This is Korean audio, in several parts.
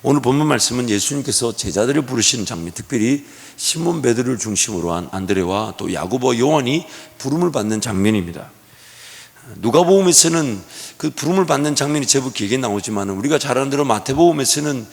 오늘 본문 말씀은 예수님께서 제자들을 부르시는 장면, 특별히 시몬 베드로를 중심으로 한 안드레와 또 야고보, 요한이 부름을 받는 장면입니다. 누가복음에서는 그 부름을 받는 장면이 제법 길게 나오지만 우리가 잘 아는 대로 마태복음에서는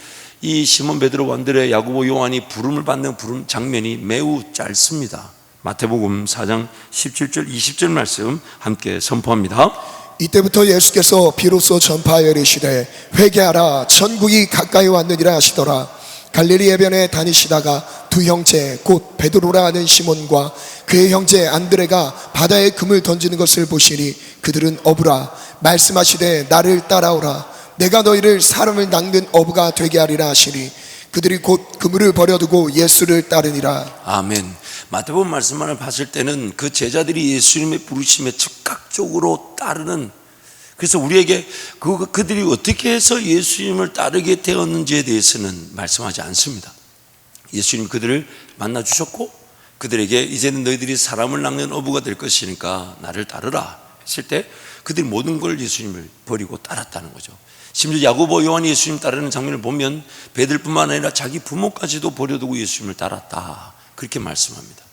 이 시몬 베드로, 안드레, 야고보, 요한이 부름을 받는 부름 장면이 매우 짧습니다. 마태복음 4장 17절 20절 말씀 함께 선포합니다. 이때부터 예수께서 비로소 전파하여 이르시되 회개하라 천국이 가까이 왔느니라 하시더라. 갈릴리 해변에 다니시다가 두 형제 곧 베드로라 하는 시몬과 그의 형제 안드레가 바다에 금을 던지는 것을 보시니 그들은 어부라. 말씀하시되 나를 따라오라. 내가 너희를 사람을 낚는 어부가 되게 하리라 하시니 그들이 곧 그물을 버려두고 예수를 따르니라. 아멘. 마태복음 말씀만을 봤을 때는 그 제자들이 예수님의 부르심에 즉각적으로 따르는, 그래서 우리에게 그들이 어떻게 해서 예수님을 따르게 되었는지에 대해서는 말씀하지 않습니다. 예수님 그들을 만나 주셨고 그들에게 이제는 너희들이 사람을 낚는 어부가 될 것이니까 나를 따르라 했을 때 그들이 모든 걸 예수님을 버리고 따랐다는 거죠. 심지어 야고보, 요한이 예수님 따르는 장면을 보면 베드로뿐만 아니라 자기 부모까지도 버려두고 예수님을 따랐다, 그렇게 말씀합니다.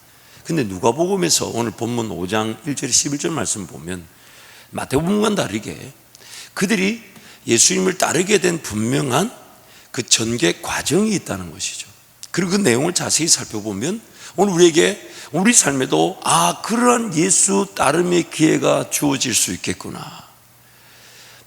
근데 누가복음에서 오늘 본문 5장 1절 11절 말씀 보면 마태복음과는 다르게 그들이 예수님을 따르게 된 분명한 그 전개 과정이 있다는 것이죠. 그리고 그 내용을 자세히 살펴보면 오늘 우리에게 우리 삶에도 그러한 예수 따름의 기회가 주어질 수 있겠구나.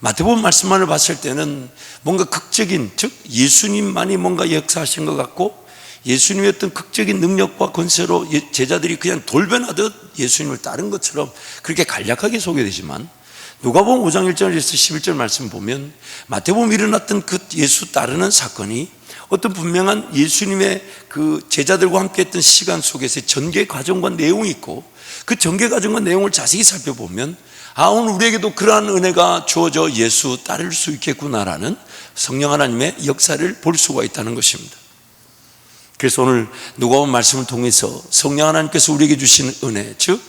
마태복음 말씀만을 봤을 때는 뭔가 극적인, 즉 예수님만이 뭔가 역사하신 것 같고 예수님의 어떤 극적인 능력과 권세로 제자들이 그냥 돌변하듯 예수님을 따른 것처럼 그렇게 간략하게 소개되지만 누가복음 5장 1절에서 11절 말씀 보면 마태복음에 일어났던 그 예수 따르는 사건이 어떤 분명한 예수님의 그 제자들과 함께 했던 시간 속에서의 전개 과정과 내용이 있고 그 전개 과정과 내용을 자세히 살펴보면 오늘 우리에게도 그러한 은혜가 주어져 예수 따를 수 있겠구나라는 성령 하나님의 역사를 볼 수가 있다는 것입니다. 그래서 오늘 누가복음 말씀을 통해서 성령 하나님께서 우리에게 주시는 은혜, 즉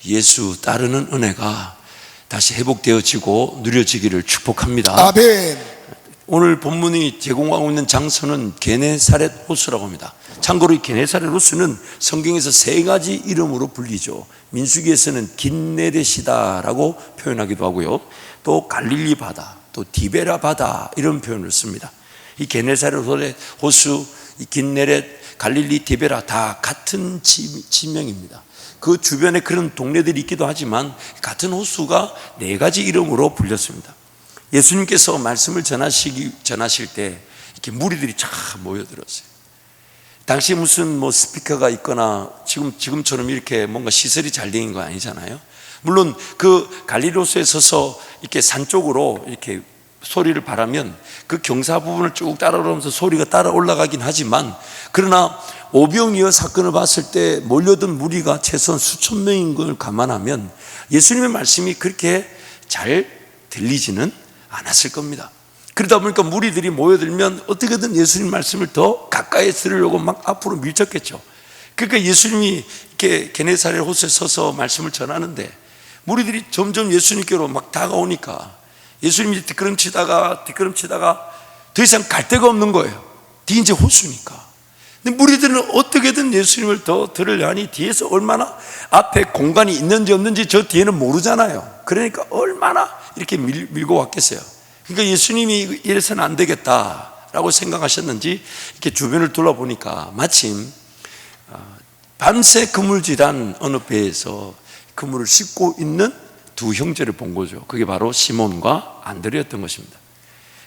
예수 따르는 은혜가 다시 회복되어지고 누려지기를 축복합니다. 아멘. 오늘 본문이 제공하고 있는 장소는 게네사렛 호수라고 합니다. 참고로 이 게네사렛 호수는 성경에서 세 가지 이름으로 불리죠. 민수기에서는 긴네렛이다라고 표현하기도 하고요, 또 갈릴리 바다, 또 디베라 바다 이런 표현을 씁니다. 이 게네사렛 호수, 이 긴네렛, 갈릴리, 디베라 다 같은 지명입니다. 그 주변에 그런 동네들이 있기도 하지만 같은 호수가 네 가지 이름으로 불렸습니다. 예수님께서 말씀을 전하실 때 이렇게 무리들이 쫙 모여들었어요. 당시 무슨 스피커가 있거나 지금처럼 이렇게 뭔가 시설이 잘 된 거 아니잖아요. 물론 그 갈릴리 호수에 서서 이렇게 산 쪽으로 이렇게 소리를 바라면 그 경사 부분을 쭉 따라오면서 소리가 따라 올라가긴 하지만, 그러나 오병이어 사건을 봤을 때 몰려든 무리가 최소한 수천 명인 걸 감안하면 예수님의 말씀이 그렇게 잘 들리지는 않았을 겁니다. 그러다 보니까 무리들이 모여들면 어떻게든 예수님 말씀을 더 가까이 들으려고 막 앞으로 밀쳤겠죠. 그러니까 예수님이 이렇게 게네사렛 호수에 서서 말씀을 전하는데 무리들이 점점 예수님께로 막 다가오니까 예수님이 뒷걸음치다가 더 이상 갈 데가 없는 거예요. 뒤에 이제 호수니까. 근데 무리들은 어떻게든 예수님을 더 들으려 하니 뒤에서 얼마나 앞에 공간이 있는지 없는지 저 뒤에는 모르잖아요. 그러니까 얼마나 이렇게 밀고 왔겠어요. 그러니까 예수님이 이래서는 안 되겠다라고 생각하셨는지 이렇게 주변을 둘러보니까 마침 밤새 그물질한 어느 배에서 그물을 씻고 있는 두 형제를 본 거죠. 그게 바로 시몬과 안드레였던 것입니다.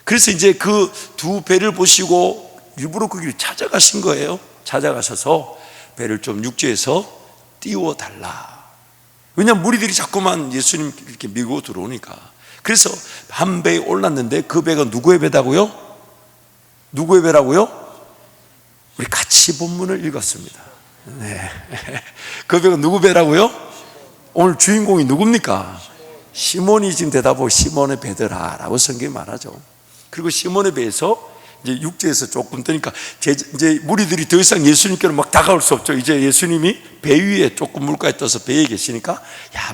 그래서 이제 그 두 배를 보시고 일부러 그 길을 찾아가신 거예요. 찾아가셔서 배를 좀 육지에서 띄워달라. 왜냐하면 무리들이 자꾸만 예수님 이렇게 밀고 들어오니까. 그래서 한 배에 올랐는데 그 배가 누구의 배다고요? 누구의 배라고요? 우리 같이 본문을 읽었습니다. 네. 그 배가 누구 배라고요? 오늘 주인공이 누굽니까? 시몬이 지금 대답하고 시몬의 배더라라고 성경이 말하죠. 그리고 시몬의 배에서 이제 육지에서 조금 뜨니까 이제 무리들이 더 이상 예수님께로 막 다가올 수 없죠. 이제 예수님이 배 위에 조금 물가에 떠서 배에 계시니까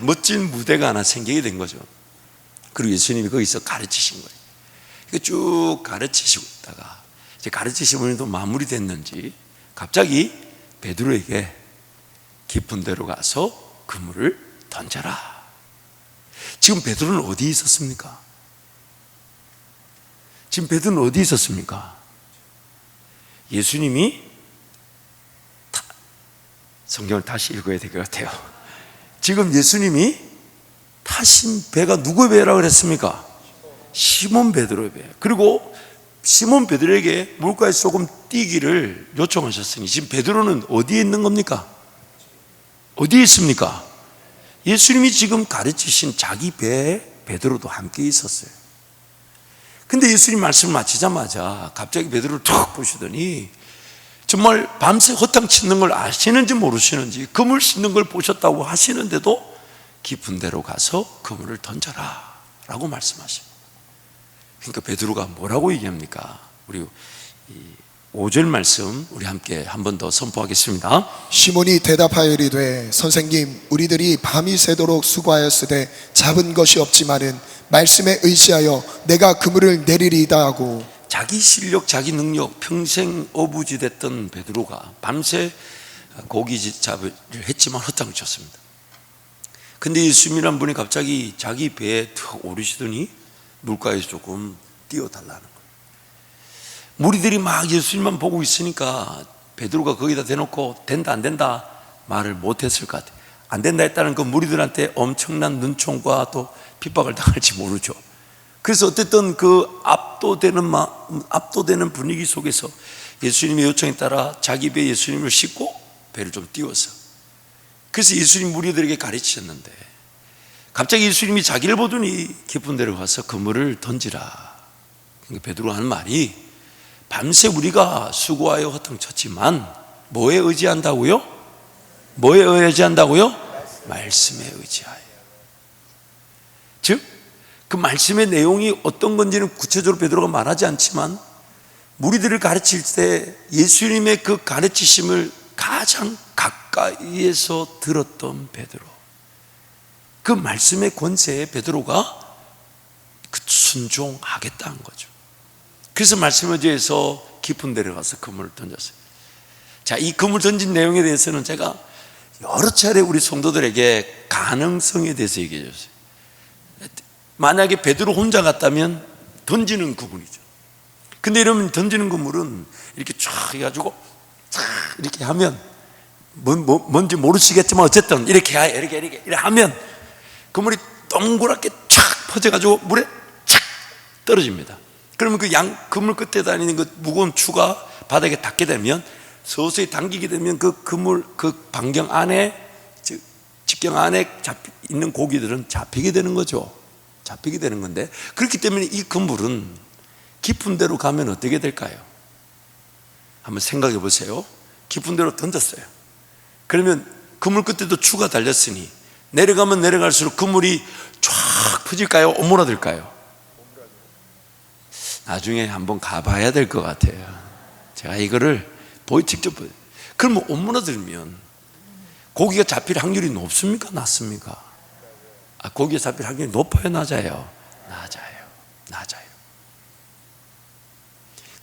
멋진 무대가 하나 생기게 된 거죠. 그리고 예수님이 거기서 가르치신 거예요. 쭉 가르치시고 있다가 이제 가르치신 분도 마무리됐는지 갑자기 베드로에게 깊은 데로 가서 그물을 던져라. 지금 베드로는 어디 있었습니까? 지금 베드로는 어디 있었습니까? 예수님이 성경을 다시 읽어야 될 것 같아요. 지금 예수님이 타신 배가 누구의 배라고 그랬습니까? 시몬 베드로의 배. 그리고 시몬 베드로에게 물가에 조금 뛰기를 요청하셨으니 지금 베드로는 어디에 있는 겁니까? 어디에 있습니까? 예수님이 지금 가르치신 자기 배에 베드로도 함께 있었어요. 근데 예수님 말씀을 마치자마자 갑자기 베드로를 툭 보시더니 정말 밤새 허탕 치는 걸 아시는지 모르시는지 그물 씻는 걸 보셨다고 하시는데도 깊은 데로 가서 그물을 던져라 라고 말씀하십니다. 그러니까 베드로가 뭐라고 얘기합니까? 우리 5절 말씀 우리 함께 한 번 더 선포하겠습니다. 시몬이 대답하여 이르되 선생님 우리들이 밤이 새도록 수고하였으되 잡은 것이 없지만은 말씀에 의지하여 내가 그물을 내리리이다 하고 자기 실력 자기 능력 평생 어부지됐던 베드로가 밤새 고기잡이를 했지만 허탕을 쳤습니다. 근데 예수님이란 분이 갑자기 자기 배에 툭 오르시더니 물가에서 조금 띄워달라는 거예요. 무리들이 막 예수님만 보고 있으니까 베드로가 거기다 대놓고 된다 안 된다 말을 못했을 것 같아요. 안 된다 했다는 그 무리들한테 엄청난 눈총과 또 핍박을 당할지 모르죠. 그래서 어쨌든 그 압도되는 분위기 속에서 예수님의 요청에 따라 자기 배에 예수님을 싣고 배를 좀 띄워서 그래서 예수님 무리들에게 가르치셨는데 갑자기 예수님이 자기를 보더니 깊은 데로 가서 그물을 던지라. 그러니까 베드로가 하는 말이 밤새 우리가 수고하여 허탕 쳤지만 뭐에 의지한다고요? 뭐에 의지한다고요? 말씀에 의지하여. 즉 그 말씀의 내용이 어떤 건지는 구체적으로 베드로가 말하지 않지만 무리들을 가르칠 때 예수님의 그 가르치심을 가장 가까이에서 들었던 베드로, 그 말씀의 권세에 베드로가 순종하겠다는 거죠. 그래서 말씀에 의해서 깊은 데로 가서 그물을 던졌어요. 자, 이 그물 던진 내용에 대해서는 제가 여러 차례 우리 성도들에게 가능성에 대해서 얘기해 줬어요. 만약에 베드로 혼자 갔다면 던지는 그물이죠. 근데 이러면 던지는 그물은 이렇게 쫙 해가지고 쫙 이렇게 하면 뭔지 모르시겠지만 어쨌든 이렇게 하면 그물이 동그랗게 쫙 퍼져가지고 물에 착 떨어집니다. 그러면 그 그물 끝에 다니는 그 무거운 추가 바닥에 닿게 되면 서서히 당기게 되면 그 그물 그 반경 안에 직경 안에 있는 고기들은 잡히게 되는 거죠. 잡히게 되는 건데, 그렇기 때문에 이 그물은 깊은 데로 가면 어떻게 될까요? 한번 생각해 보세요. 깊은 데로 던졌어요. 그러면 그물 끝에도 추가 달렸으니 내려가면 내려갈수록 그물이 쫙 퍼질까요? 오므라들까요? 나중에 한번 가봐야 될 것 같아요. 제가 이거를 직접 보여요. 그러면 오므라들면 고기가 잡힐 확률이 높습니까? 낮습니까? 고기가 잡힐 확률이 높아요? 낮아요? 낮아요.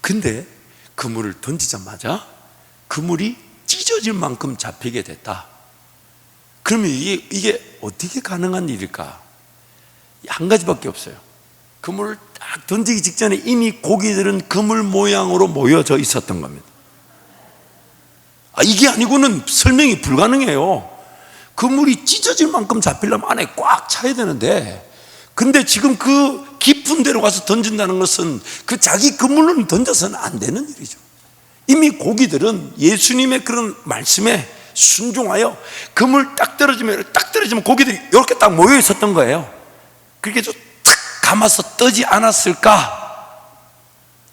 근데 그물을 던지자마자 그물이 찢어질 만큼 잡히게 됐다. 그러면 이게 어떻게 가능한 일일까? 한 가지밖에 없어요. 그물을 딱 던지기 직전에 이미 고기들은 그물 모양으로 모여져 있었던 겁니다. 이게 아니고는 설명이 불가능해요. 그물이 찢어질 만큼 잡히려면 안에 꽉 차야 되는데, 근데 지금 그 깊은 데로 가서 던진다는 것은 그 자기 그물로는 던져서는 안 되는 일이죠. 이미 고기들은 예수님의 그런 말씀에 순종하여 그물 딱 떨어지면 고기들이 이렇게 딱 모여 있었던 거예요. 그렇게 탁 감아서 떠지 않았을까?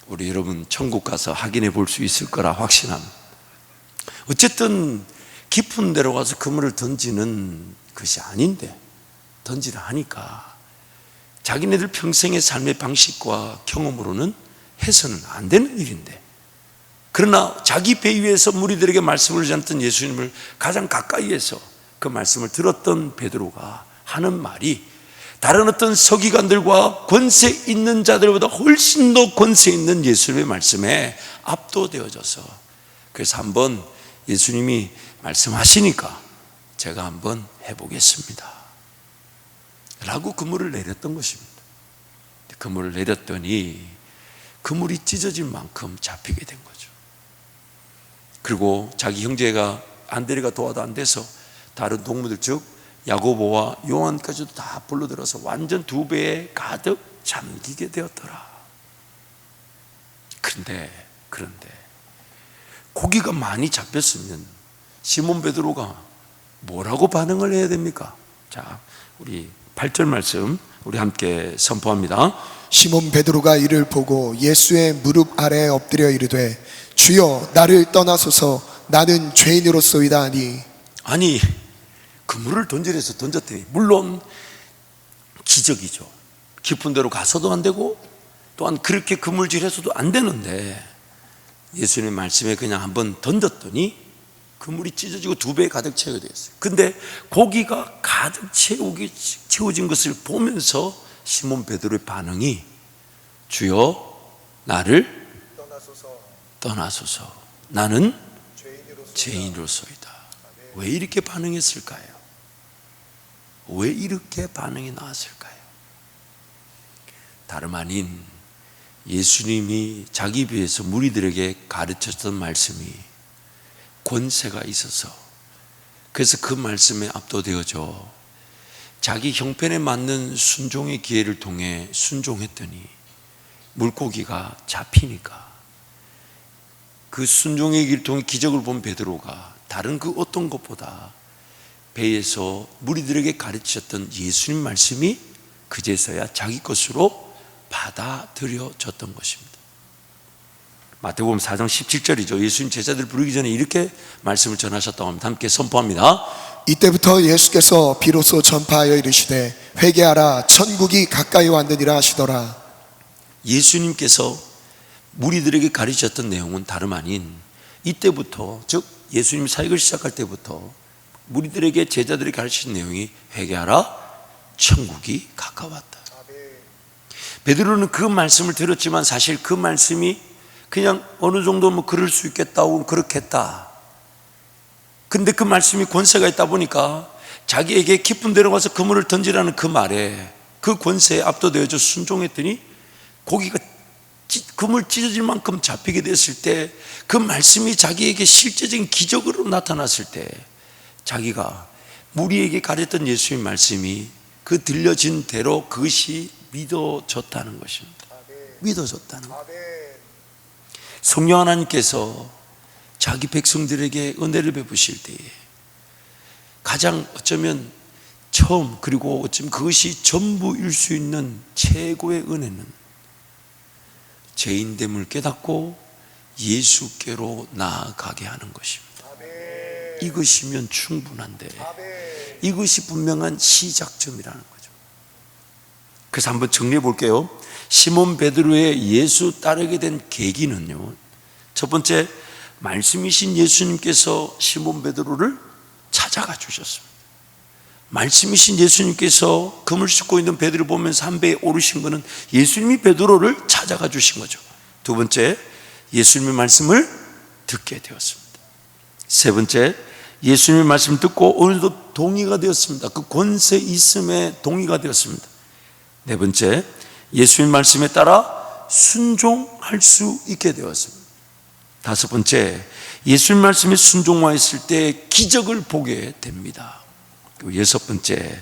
우리 여러분 천국 가서 확인해 볼 수 있을 거라 확신합니다. 어쨌든 깊은 데로 가서 그물을 던지는 것이 아닌데 던지라 하니까 자기네들 평생의 삶의 방식과 경험으로는 해서는 안 되는 일인데, 그러나 자기 배 위에서 무리들에게 말씀을 전했던 예수님을 가장 가까이에서 그 말씀을 들었던 베드로가 하는 말이 다른 어떤 서기관들과 권세 있는 자들보다 훨씬 더 권세 있는 예수님의 말씀에 압도되어져서, 그래서 한번 예수님이 말씀하시니까 제가 한번 해보겠습니다 라고 그물을 내렸던 것입니다. 그물을 내렸더니 그물이 찢어질 만큼 잡히게 된 거죠. 그리고 자기 형제가 안드레가 도와도 안 돼서 다른 동무들, 즉 야고보와 요한까지도 다 불러들어서 완전 2배에 가득 잠기게 되었더라. 그런데 고기가 많이 잡혔으면 시몬 베드로가 뭐라고 반응을 해야 됩니까? 자, 우리 8절 말씀 우리 함께 선포합니다. 시몬 베드로가 이를 보고 예수의 무릎 아래에 엎드려 이르되 주여 나를 떠나소서 나는 죄인으로소이다 하니. 아니, 그물을 던지래서 던졌더니 물론 기적이죠. 깊은 데로 가서도 안 되고 또한 그렇게 그물질해서도 안 되는데 예수님의 말씀에 그냥 한번 던졌더니 그물이 찢어지고 2배에 가득 채우게 되었어요. 근데 고기가 가득 채워진 것을 보면서 시몬 베드로의 반응이 주여 나를 떠나소서 나는 죄인으로소이다. 왜 이렇게 반응했을까요? 왜 이렇게 반응이 나왔을까요? 다름 아닌 예수님이 자기 비해서 무리들에게 가르쳤던 말씀이 권세가 있어서, 그래서 그 말씀에 압도되어져 자기 형편에 맞는 순종의 기회를 통해 순종했더니 물고기가 잡히니까 그 순종의 길을 통해 기적을 본 베드로가 다른 그 어떤 것보다 배에서 무리들에게 가르치셨던 예수님 말씀이 그제서야 자기 것으로 받아들여졌던 것입니다. 마태복음 4장 17절이죠. 예수님 제자들 부르기 전에 이렇게 말씀을 전하셨다고 합니다. 함께 선포합니다. 이때부터 예수께서 비로소 전파하여 이르시되 회개하라 천국이 가까이 왔느니라 하시더라. 예수님께서 무리들에게 가르치셨던 내용은 다름 아닌 이때부터, 즉 예수님 사역을 시작할 때부터 무리들에게, 제자들에게 가르치신 내용이 회개하라 천국이 가까웠다. 베드로는 그 말씀을 들었지만 사실 그 말씀이 그냥 어느 정도 뭐 그럴 수 있겠다고 그렇겠다. 근데 그 말씀이 권세가 있다 보니까 자기에게 깊은 데로 가서 그물을 던지라는 그 말에, 그 권세에 압도되어져 순종했더니 고기가 그물 찢어질 만큼 잡히게 됐을 때, 그 말씀이 자기에게 실제적인 기적으로 나타났을 때 자기가 무리에게 가르쳤던 예수의 말씀이 그 들려진 대로 그것이 믿어졌다는 것입니다. 믿어졌다는 것. 성령 하나님께서 자기 백성들에게 은혜를 베푸실 때에 가장 어쩌면 처음, 그리고 어쩌면 그것이 전부일 수 있는 최고의 은혜는 죄인됨을 깨닫고 예수께로 나아가게 하는 것입니다. 이것이면 충분한데 이것이 분명한 시작점이라는 거죠. 그래서 한번 정리해 볼게요. 시몬 베드로의 예수 따르게 된 계기는요, 첫 번째, 말씀이신 예수님께서 시몬 베드로를 찾아가 주셨습니다. 말씀이신 예수님께서 그물 싣고 있는 베드로를 보면서 한 배에 오르신 것은 예수님이 베드로를 찾아가 주신 거죠. 두 번째, 예수님의 말씀을 듣게 되었습니다. 세 번째, 예수님의 말씀을 듣고 오늘도 동의가 되었습니다. 그 권세 있음에 동의가 되었습니다. 네 번째, 예수님의 말씀에 따라 순종할 수 있게 되었습니다. 다섯 번째, 예수님 말씀에 순종하였을 때 기적을 보게 됩니다. 그리고 여섯 번째,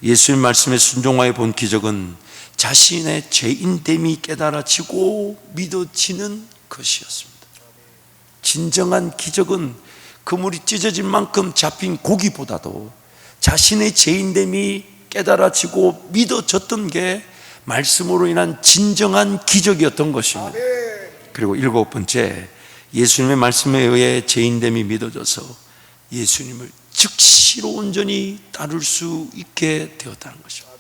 예수님 말씀에 순종하여 본 기적은 자신의 죄인됨이 깨달아지고 믿어지는 것이었습니다. 진정한 기적은 그물이 찢어질 만큼 잡힌 고기보다도 자신의 죄인됨이 깨달아지고 믿어졌던 게 말씀으로 인한 진정한 기적이었던 것입니다. 그리고 일곱 번째, 예수님의 말씀에 의해 죄인됨이 믿어져서 예수님을 즉시로 온전히 따를 수 있게 되었다는 것입니다.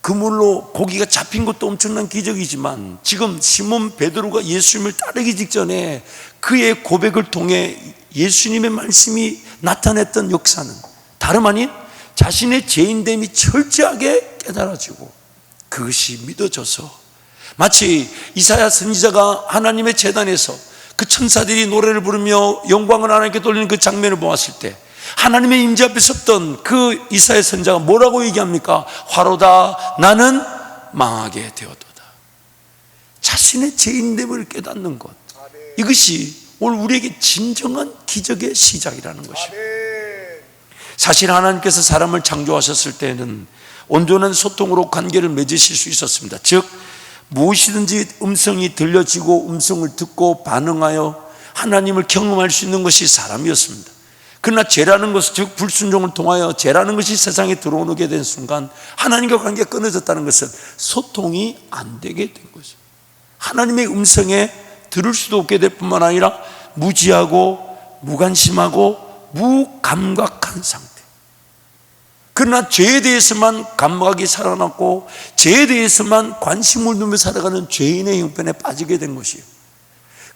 그물로 고기가 잡힌 것도 엄청난 기적이지만 지금 시몬 베드로가 예수님을 따르기 직전에 그의 고백을 통해 예수님의 말씀이 나타냈던 역사는 다름 아닌 자신의 죄인됨이 철저하게 깨달아지고 그것이 믿어져서 마치 이사야 선지자가 하나님의 제단에서 그 천사들이 노래를 부르며 영광을 하나님께 돌리는 그 장면을 보았을 때 하나님의 임재 앞에 섰던 그 이사야 선지자가 뭐라고 얘기합니까? 화로다 나는 망하게 되었도다. 자신의 죄인됨을 깨닫는 것, 이것이 오늘 우리에게 진정한 기적의 시작이라는 것입니다. 사실 하나님께서 사람을 창조하셨을 때는 온전한 소통으로 관계를 맺으실 수 있었습니다. 즉 무엇이든지 음성이 들려지고 음성을 듣고 반응하여 하나님을 경험할 수 있는 것이 사람이었습니다. 그러나 죄라는 것, 즉 불순종을 통하여 죄라는 것이 세상에 들어오게 된 순간 하나님과 관계가 끊어졌다는 것은 소통이 안 되게 된 거죠. 하나님의 음성에 들을 수도 없게 될 뿐만 아니라 무지하고 무관심하고 무감각한 상태. 그러나 죄에 대해서만 감각이 살아났고 죄에 대해서만 관심을 두며 살아가는 죄인의 형편에 빠지게 된 것이에요.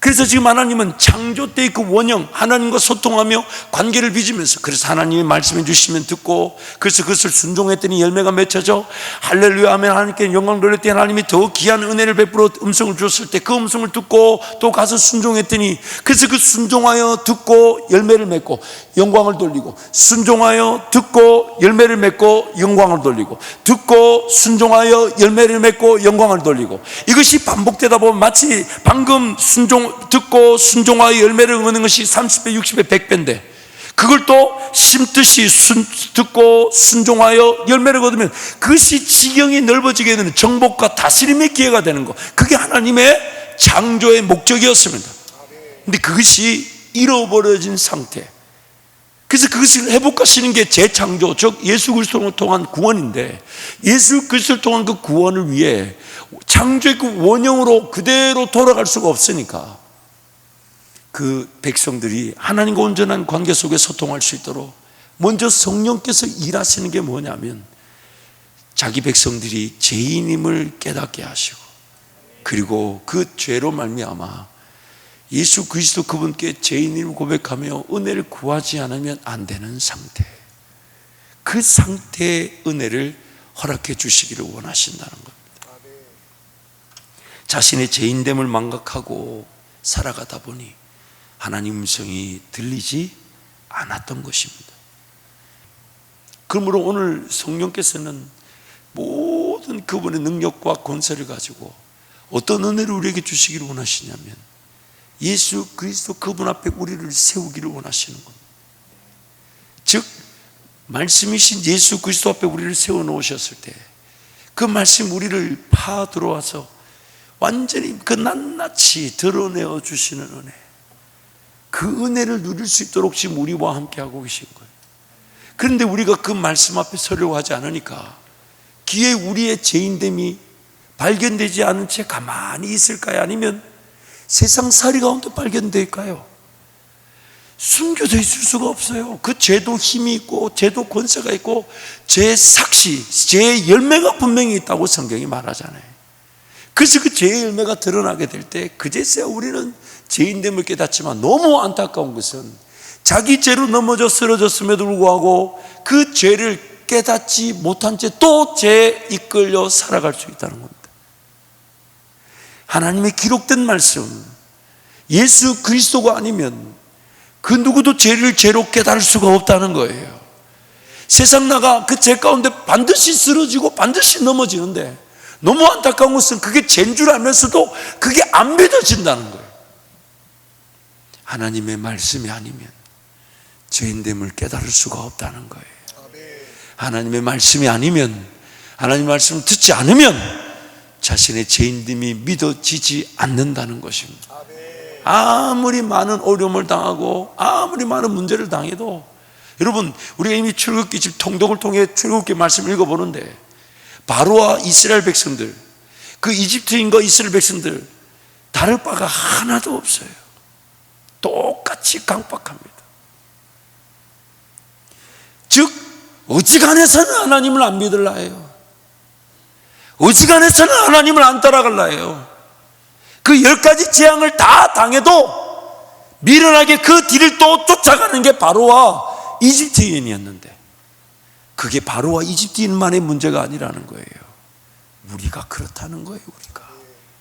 그래서 지금 하나님은 창조 때의 그 원형, 하나님과 소통하며 관계를 빚으면서, 그래서 하나님이 말씀해 주시면 듣고, 그래서 그것을 순종했더니 열매가 맺혀져 할렐루야 하면 하나님께 영광 돌릴 때 하나님이 더 귀한 은혜를 베풀어 음성을 주었을 때 그 음성을 듣고 또 가서 순종했더니, 그래서 그 순종하여 듣고 열매를 맺고 영광을 돌리고, 순종하여 듣고 열매를 맺고 영광을 돌리고, 듣고 순종하여 열매를 맺고 영광을 돌리고, 이것이 반복되다 보면 마치 방금 듣고 순종하여 열매를 얻는 것이 30배, 60배, 100배인데 그걸 또 심듯이 듣고 순종하여 열매를 얻으면 그것이 지경이 넓어지게 되는 정복과 다스림의 기회가 되는 것, 그게 하나님의 창조의 목적이었습니다. 그런데 그것이 잃어버려진 상태. 그래서 그것을 회복하시는 게 재창조, 즉 예수 그리스도를 통한 구원인데, 예수 그리스도를 통한 그 구원을 위해 창조의 그 원형으로 그대로 돌아갈 수가 없으니까 그 백성들이 하나님과 온전한 관계 속에 소통할 수 있도록 먼저 성령께서 일하시는 게 뭐냐면 자기 백성들이 죄인임을 깨닫게 하시고, 그리고 그 죄로 말미암아 예수 그리스도 그분께 죄인임을 고백하며 은혜를 구하지 않으면 안 되는 상태, 그 상태의 은혜를 허락해 주시기를 원하신다는 겁니다. 자신의 죄인됨을 망각하고 살아가다 보니 하나님 음성이 들리지 않았던 것입니다. 그러므로 오늘 성령께서는 모든 그분의 능력과 권세를 가지고 어떤 은혜를 우리에게 주시기를 원하시냐면 예수 그리스도 그분 앞에 우리를 세우기를 원하시는 겁니다. 즉 말씀이신 예수 그리스도 앞에 우리를 세워놓으셨을 때 그 말씀 우리를 파 들어와서 완전히 그 낱낱이 드러내어 주시는 은혜, 그 은혜를 누릴 수 있도록 지금 우리와 함께 하고 계신 거예요. 그런데 우리가 그 말씀 앞에 서려고 하지 않으니까 기에 우리의 죄인됨이 발견되지 않은 채 가만히 있을까요? 아니면 세상살이 가운데 발견될까요? 숨겨져 있을 수가 없어요. 그 죄도 힘이 있고 죄도 권세가 있고 죄의 삭시, 죄의 열매가 분명히 있다고 성경이 말하잖아요. 그래서 그 죄의 열매가 드러나게 될 때 그제서야 우리는 죄인됨을 깨닫지만, 너무 안타까운 것은 자기 죄로 넘어져 쓰러졌음에도 불구하고 그 죄를 깨닫지 못한 채 또 죄에 이끌려 살아갈 수 있다는 겁니다. 하나님의 기록된 말씀, 예수 그리스도가 아니면 그 누구도 죄를 죄로 깨달을 수가 없다는 거예요. 세상 나가 그 죄 가운데 반드시 쓰러지고 반드시 넘어지는데, 너무 안타까운 것은 그게 죄인 줄 알면서도 그게 안 믿어진다는 거예요. 하나님의 말씀이 아니면 죄인됨을 깨달을 수가 없다는 거예요. 하나님의 말씀이 아니면, 하나님의 말씀을 듣지 않으면 자신의 죄인됨이 믿어지지 않는다는 것입니다. 아무리 많은 어려움을 당하고 아무리 많은 문제를 당해도, 여러분 우리가 이미 출애굽기 집 통독을 통해 출애굽기 말씀을 읽어보는데 바로와 이스라엘 백성들, 그 이집트인과 이스라엘 백성들 다를 바가 하나도 없어요. 똑같이 강박합니다. 즉 어지간해서는 하나님을 안 믿을라 해요. 어지간해서는 하나님을 안 따라갈라 해요. 그 10가지 재앙을 다 당해도 미련하게 그 뒤를 또 쫓아가는 게 바로와 이집트인이었는데, 그게 바로와 이집트인만의 문제가 아니라는 거예요. 우리가 그렇다는 거예요. 우리가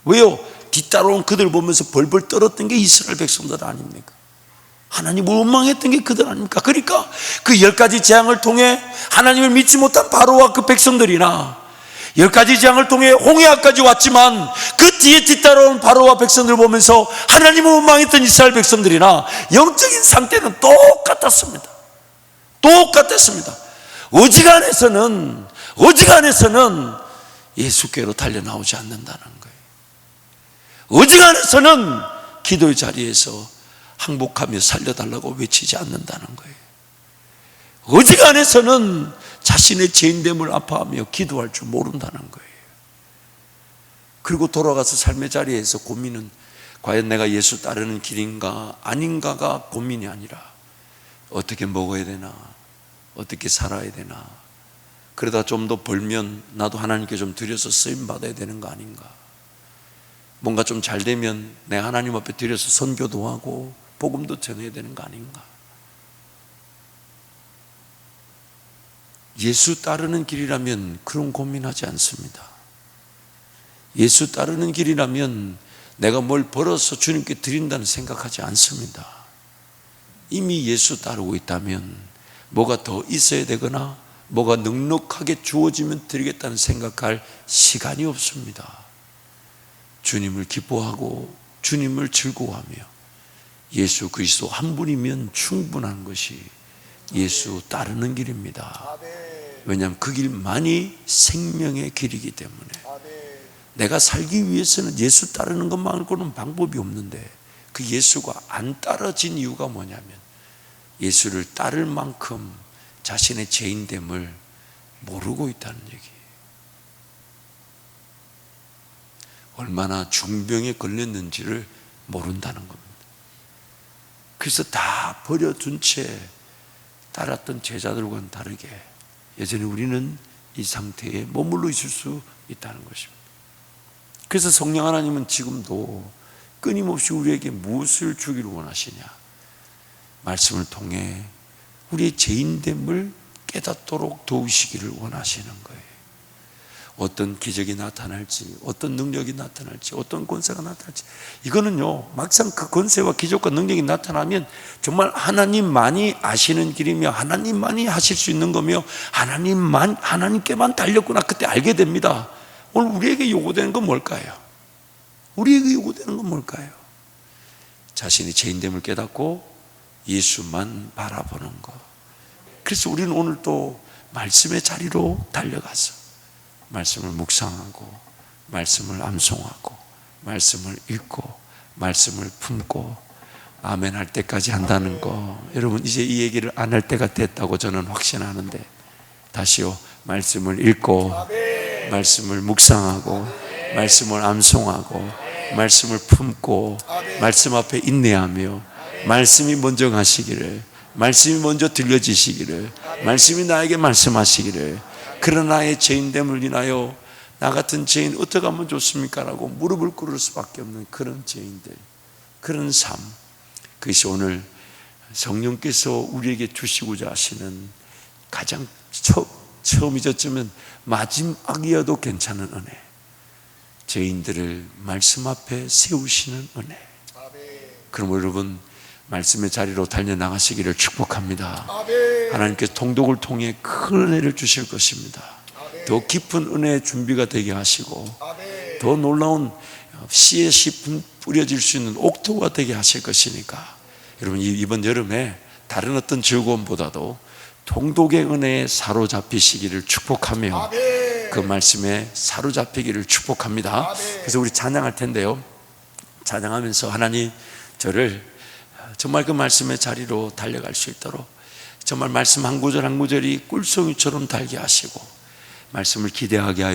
왜요? 뒤따라온 그들 보면서 벌벌 떨었던 게 이스라엘 백성들 아닙니까? 하나님을 원망했던 게 그들 아닙니까? 그러니까 그 10가지 재앙을 통해 하나님을 믿지 못한 바로와 그 백성들이나 10가지 재앙을 통해 홍해까지 왔지만 그 뒤에 뒤따라온 바로와 백성들 보면서 하나님을 원망했던 이스라엘 백성들이나 영적인 상태는 똑같았습니다. 똑같았습니다. 어지간해서는 예수께로 달려나오지 않는다는 거예요. 어지간해서는 기도의 자리에서 항복하며 살려달라고 외치지 않는다는 거예요. 어지간해서는 자신의 죄인됨을 아파하며 기도할 줄 모른다는 거예요. 그리고 돌아가서 삶의 자리에서 고민은 과연 내가 예수 따르는 길인가 아닌가가 고민이 아니라 어떻게 먹어야 되나, 어떻게 살아야 되나, 그러다 좀 더 벌면 나도 하나님께 좀 드려서 쓰임 받아야 되는 거 아닌가, 뭔가 좀 잘 되면 내가 하나님 앞에 드려서 선교도 하고 복음도 전해야 되는 거 아닌가. 예수 따르는 길이라면 그런 고민하지 않습니다. 예수 따르는 길이라면 내가 뭘 벌어서 주님께 드린다는 생각하지 않습니다. 이미 예수 따르고 있다면 뭐가 더 있어야 되거나 뭐가 넉넉하게 주어지면 드리겠다는 생각할 시간이 없습니다. 주님을 기뻐하고 주님을 즐거워하며 예수 그리스도 한 분이면 충분한 것이 예수 따르는 길입니다. 왜냐하면 그 길만이 생명의 길이기 때문에 내가 살기 위해서는 예수 따르는 것 말고는 방법이 없는데 그 예수가 안 따라진 이유가 뭐냐면 예수를 따를 만큼 자신의 죄인됨을 모르고 있다는 얘기예요. 얼마나 중병에 걸렸는지를 모른다는 겁니다. 그래서 다 버려둔 채 따랐던 제자들과는 다르게 여전히 우리는 이 상태에 머물러 있을 수 있다는 것입니다. 그래서 성령 하나님은 지금도 끊임없이 우리에게 무엇을 주기를 원하시냐, 말씀을 통해 우리의 죄인됨을 깨닫도록 도우시기를 원하시는 거예요. 어떤 기적이 나타날지, 어떤 능력이 나타날지, 어떤 권세가 나타날지, 이거는요 막상 그 권세와 기적과 능력이 나타나면 정말 하나님만이 아시는 길이며 하나님만이 하실 수 있는 거며 하나님께만 달렸구나, 그때 알게 됩니다. 오늘 우리에게 요구되는 건 뭘까요? 우리에게 요구되는 건 뭘까요? 자신의 죄인됨을 깨닫고 예수만 바라보는 것. 그래서 우리는 오늘 또 말씀의 자리로 달려가서 말씀을 묵상하고 말씀을 암송하고 말씀을 읽고 말씀을 품고 아멘 할 때까지 한다는 거. 여러분 이제 이 얘기를 안 할 때가 됐다고 저는 확신하는데, 다시요, 말씀을 읽고 말씀을 묵상하고 말씀을 암송하고 말씀을 품고 말씀 앞에 인내하며 말씀이 먼저 가시기를, 말씀이 먼저 들려지시기를, 말씀이 나에게 말씀하시기를, 그런 나의 죄인됨을 인하여 나 같은 죄인 어떻게 하면 좋습니까? 라고 무릎을 꿇을 수밖에 없는 그런 죄인들, 그런 삶, 그것이 오늘 성령께서 우리에게 주시고자 하시는 가장 처음이었지만 마지막이어도 괜찮은 은혜, 죄인들을 말씀 앞에 세우시는 은혜. 그럼 여러분 말씀의 자리로 달려나가시기를 축복합니다. 하나님께서 통독을 통해 큰 은혜를 주실 것입니다. 더 깊은 은혜의 준비가 되게 하시고 더 놀라운 씨앗이 뿌려질 수 있는 옥토가 되게 하실 것이니까 여러분 이번 여름에 다른 어떤 즐거움보다도 통독의 은혜에 사로잡히시기를 축복하며 그 말씀에 사로잡히기를 축복합니다. 그래서 우리 찬양할 텐데요, 찬양하면서 하나님 저를 정말 그 말씀의 자리로 달려갈 수 있도록 정말 말씀 한 구절 한 구절이 꿀송이처럼 달게 하시고 말씀을 기대하게 하여